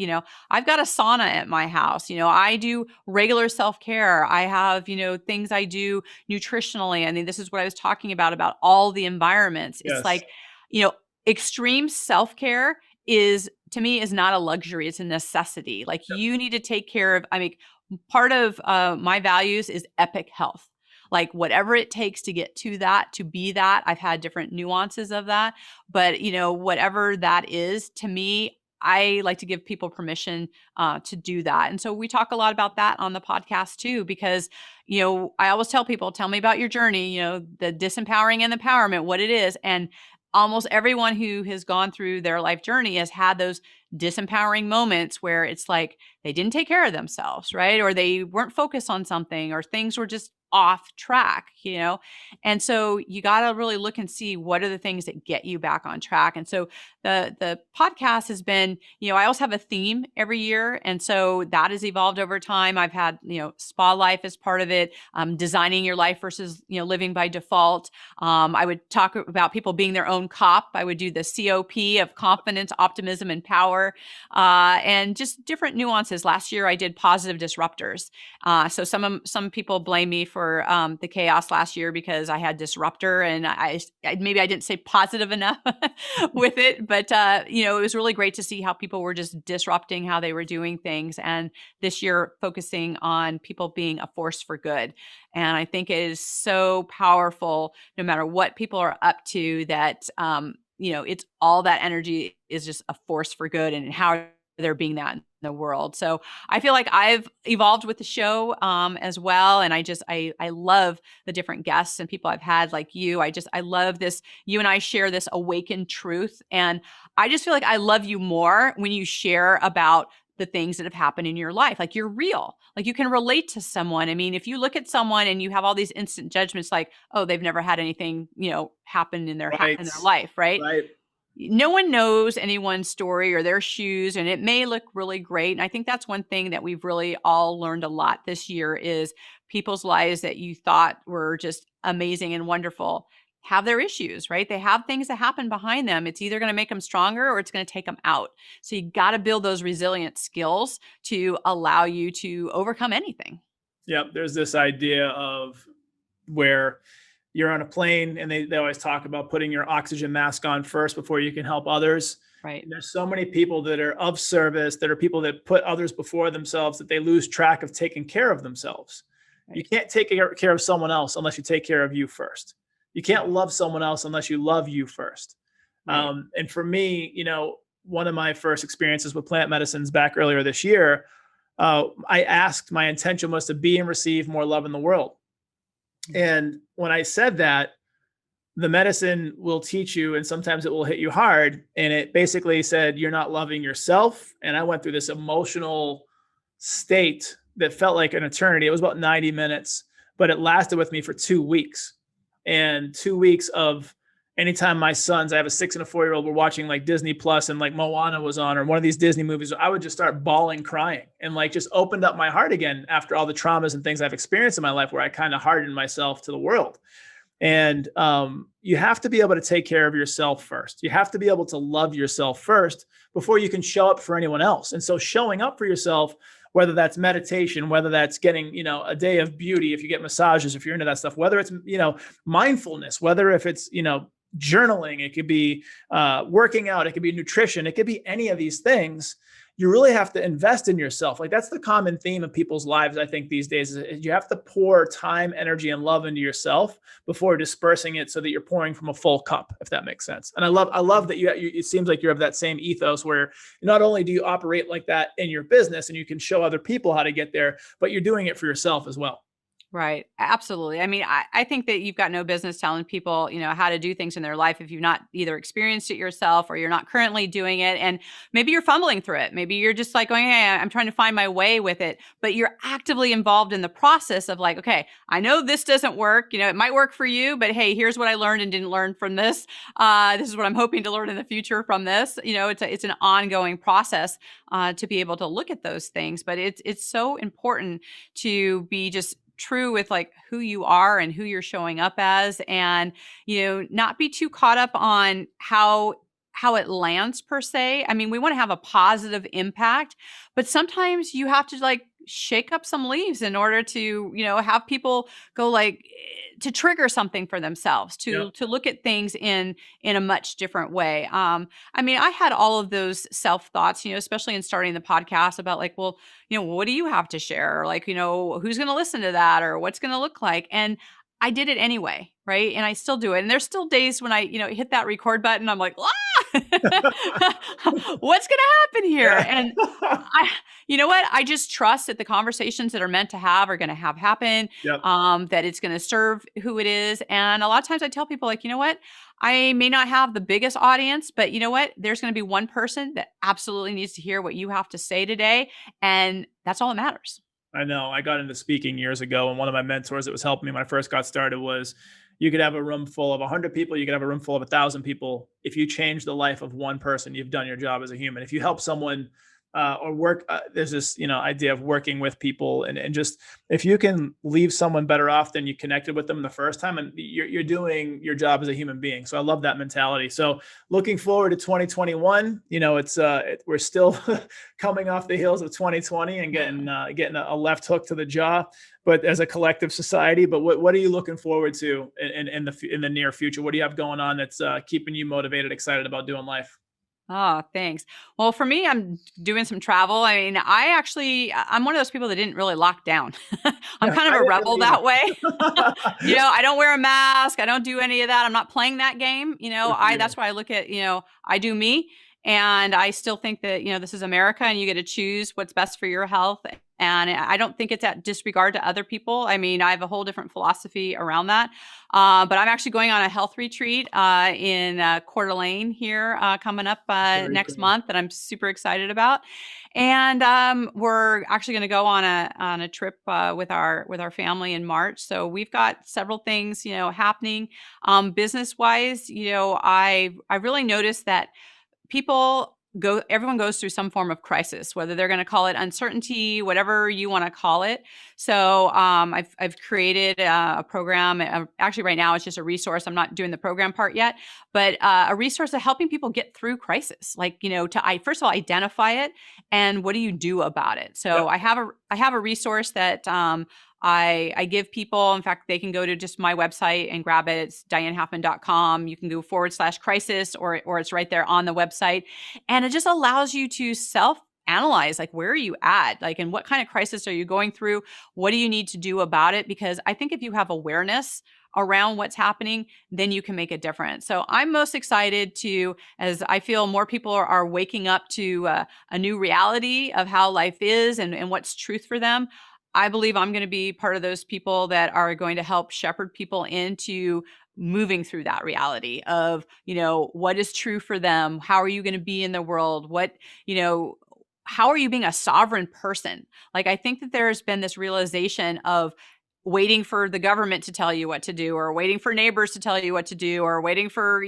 I've got a sauna at my house. I do regular self-care. I have, things I do nutritionally. I mean, this is what I was talking about all the environments. Yes. It's like, extreme self-care to me is not a luxury. It's a necessity. Like, you need to take care of, part of my values is epic health. Like, whatever it takes to get to that, to be that. I've had different nuances of that, but whatever that is, to me, I like to give people permission to do that. And so we talk a lot about that on the podcast too, because, I always tell people, tell me about your journey, the disempowering and empowerment, what it is. And almost everyone who has gone through their life journey has had those disempowering moments where it's like they didn't take care of themselves, right? Or they weren't focused on something, or things were just off track, And so you got to really look and see what are the things that get you back on track. And so the podcast has been, I also have a theme every year. And so that has evolved over time. I've had, spa life as part of it, designing your life versus, living by default. I would talk about people being their own cop. I would do the COP of confidence, optimism, and power, and just different nuances. Last year I did positive disruptors. So some people blame me for the chaos last year because I had disruptor, and I maybe I didn't say positive enough with it, but it was really great to see how people were just disrupting how they were doing things. And this year focusing on people being a force for good. And I think it is so powerful, no matter what people are up to, that it's all that energy is just a force for good, and how they're being that in the world. So I feel like I've evolved with the show as well. And I love the different guests and people I've had, like you. I love this. You and I share this awakened truth. And I just feel like I love you more when you share about the things that have happened in your life. Like, you're real. Like, you can relate to someone. I mean, if you look at someone and you have all these instant judgments, like, oh, they've never had anything, happen in their life, right? Right. No one knows anyone's story or their shoes, and it may look really great. And I think that's one thing that we've really all learned a lot this year is people's lives that you thought were just amazing and wonderful have their issues, right? They have things that happen behind them. It's either going to make them stronger or it's going to take them out. So you got to build those resilient skills to allow you to overcome anything. Yep. There's this idea of where you're on a plane, and they always talk about putting your oxygen mask on first before you can help others. Right. And there's so many people that are of service, that are people that put others before themselves, that they lose track of taking care of themselves. Right. You can't take care of someone else unless you take care of you first. You can't love someone else unless you love you first. Right. And for me, one of my first experiences with plant medicines back earlier this year, my intention was to be and receive more love in the world. And when I said that, the medicine will teach you, and sometimes it will hit you hard. And it basically said, you're not loving yourself. And I went through this emotional state that felt like an eternity. It was about 90 minutes, but it lasted with me for 2 weeks. And 2 weeks of anytime my sons, I have a 6 and a 4-year-old, were watching like Disney Plus, and like Moana was on, or one of these Disney movies, I would just start bawling, crying, and like just opened up my heart again after all the traumas and things I've experienced in my life, where I kind of hardened myself to the world. And you have to be able to take care of yourself first. You have to be able to love yourself first before you can show up for anyone else. And so showing up for yourself, whether that's meditation, whether that's getting, a day of beauty, if you get massages, if you're into that stuff, whether it's, mindfulness, whether if it's, journaling, it could be working out, it could be nutrition, it could be any of these things. You really have to invest in yourself. Like that's the common theme of people's lives, I think, these days, is you have to pour time, energy, and love into yourself before dispersing it so that you're pouring from a full cup, if that makes sense. And I love that it seems like you're of that same ethos where not only do you operate like that in your business and you can show other people how to get there, but you're doing it for yourself as well. Right. Absolutely. I mean, I think that you've got no business telling people, how to do things in their life if you've not either experienced it yourself or you're not currently doing it. And maybe you're fumbling through it. Maybe you're just like going, hey, I'm trying to find my way with it, but you're actively involved in the process of like, okay, I know this doesn't work. It might work for you, but hey, here's what I learned and didn't learn from this. This is what I'm hoping to learn in the future from this. It's an ongoing process to be able to look at those things, but it's so important to be just true with like who you are and who you're showing up as, and not be too caught up on how it lands per se. I mean, we want to have a positive impact, but sometimes you have to like shake up some leaves in order to have people go like to trigger something for themselves, to look at things in a much different way. I mean, I had all of those self thoughts, especially in starting the podcast about like, well, what do you have to share? Or like, who's going to listen to that or what's going to look like? And I did it anyway. Right. And I still do it. And there's still days when I, hit that record button. I'm like, what's going to happen here? And you know what? I just trust that the conversations that are meant to have are going to have happen, Yep. that it's going to serve who it is. And a lot of times I tell people like, you know what? I may not have the biggest audience, but you know what? There's going to be one person that absolutely needs to hear what you have to say today. And that's all that matters. I know. I got into speaking years ago, and one of my mentors that was helping me when I first got started was, you could have a room full of 100 people, you could have a room full of 1,000 people. If you change the life of one person, you've done your job as a human. If you help someone or work, there's this idea of working with people, and just if you can leave someone better off than you connected with them the first time, and you're doing your job as a human being. So I love that mentality. So looking forward to 2021, we're still coming off the heels of 2020 and getting a left hook to the jaw, but as a collective society. But what are you looking forward to in the near future? What do you have going on that's keeping you motivated, excited about doing life? Oh, thanks. Well, for me, I'm doing some travel. I mean, I'm one of those people that didn't really lock down. I'm kind of a rebel that way. I don't wear a mask. I don't do any of that. I'm not playing that game. That's why I look at, I do me. And I still think that, this is America and you get to choose what's best for your health. And I don't think it's at disregard to other people. I mean, I have a whole different philosophy around that. But I'm actually going on a health retreat in Coeur d'Alene here coming up next month that I'm super excited about. And we're actually going to go on a trip with our family in March. So we've got several things, happening business wise. I really noticed that everyone goes through some form of crisis, whether they're going to call it uncertainty, whatever you want to call it. So I've created a program. Actually, right now it's just a resource. I'm not doing the program part yet, but a resource of helping people get through crisis. Like, to first of all identify it, and what do you do about it? So I have a resource that I give people. In fact, they can go to just my website and grab it. It's dianehalfman.com. You can go /crisis, or it's right there on the website. And it just allows you to self-analyze, like, where are you at? Like, and what kind of crisis are you going through? What do you need to do about it? Because I think if you have awareness around what's happening, then you can make a difference. So I'm most excited as I feel more people are waking up to a new reality of how life is and what's truth for them. I believe I'm going to be part of those people that are going to help shepherd people into moving through that reality of, what is true for them? How are you going to be in the world? How are you being a sovereign person? Like, I think that there's been this realization of waiting for the government to tell you what to do, or waiting for neighbors to tell you what to do, or waiting for,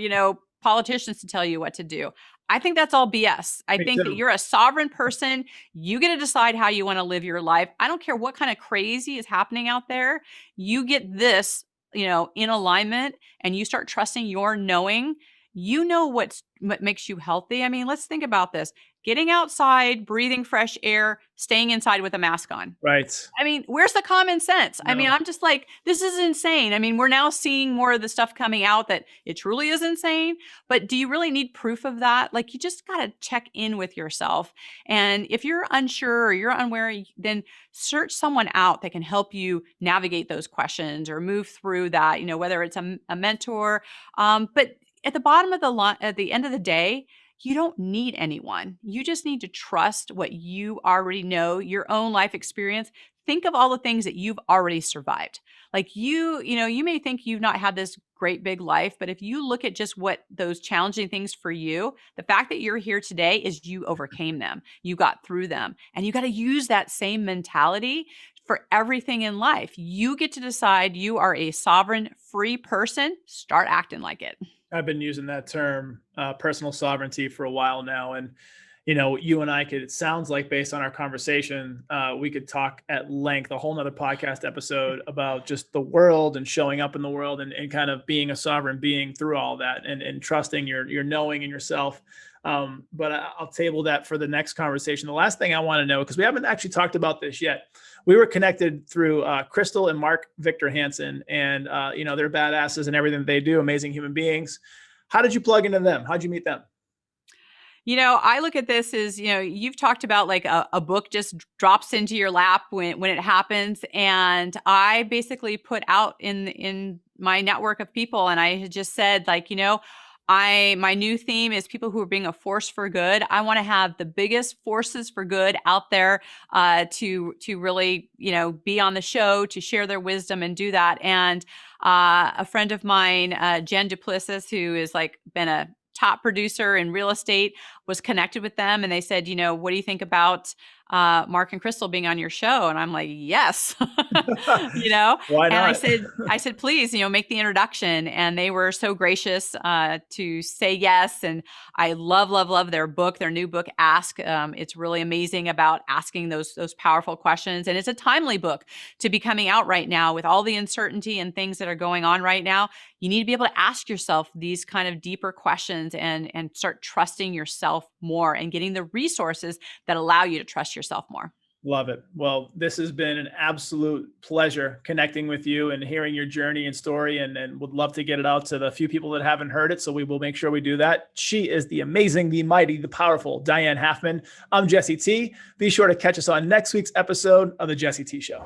politicians to tell you what to do. I think that's all BS. I think that you're a sovereign person. You get to decide how you want to live your life. I don't care what kind of crazy is happening out there. You get this in alignment, and you start trusting your knowing, what makes you healthy. I mean, let's think about this. Getting outside, breathing fresh air, staying inside with a mask on. Right. I mean, where's the common sense? I mean, No. I'm just like, this is insane. I mean, we're now seeing more of the stuff coming out that it truly is insane. But do you really need proof of that? Like, you just got to check in with yourself. And if you're unsure or you're unwary, then search someone out that can help you navigate those questions or move through that, whether it's a mentor. But at the bottom of the line, at the end of the day, you don't need anyone. You just need to trust what you already know, your own life experience. Think of all the things that you've already survived. Like you may think you've not had this great big life, but if you look at just what those challenging things for you, the fact that you're here today is you overcame them. You got through them. And you got to use that same mentality for everything in life. You get to decide you are a sovereign, free person. Start acting like it. I've been using that term, personal sovereignty, for a while now. And, you and I could, it sounds like, based on our conversation, we could talk at length, a whole nother podcast episode about just the world and showing up in the world, and kind of being a sovereign being through all that, and trusting your knowing in yourself. But I'll table that for the next conversation. The last thing I want to know, because we haven't actually talked about this yet, we were connected through Crystal and Mark Victor Hansen, and they're badasses and everything that they do, amazing human beings. How did you plug into them? How'd you meet them? I look at this as, you've talked about like a book just drops into your lap when it happens. And I basically put out in my network of people, and I had just said, like, my new theme is people who are being a force for good. I want to have the biggest forces for good out there to really, be on the show, to share their wisdom and do that. And a friend of mine, Jen Duplessis, who is like been a top producer in real estate, was connected with them, and they said, what do you think about Mark and Crystal being on your show? And I'm like, yes. Why And not? I said, please, make the introduction. And they were so gracious to say yes. And I love their book, their new book, Ask. It's really amazing about asking those powerful questions. And it's a timely book to be coming out right now with all the uncertainty and things that are going on right now. You need to be able to ask yourself these kind of deeper questions and start trusting yourself more and getting the resources that allow you to trust yourself more. Love it. Well, this has been an absolute pleasure connecting with you and hearing your journey and story, and would love to get it out to the few people that haven't heard it. So we will make sure we do that. She is the amazing, the mighty, the powerful Diane Halfman. I'm Jesse T. Be sure to catch us on next week's episode of The Jesse T Show.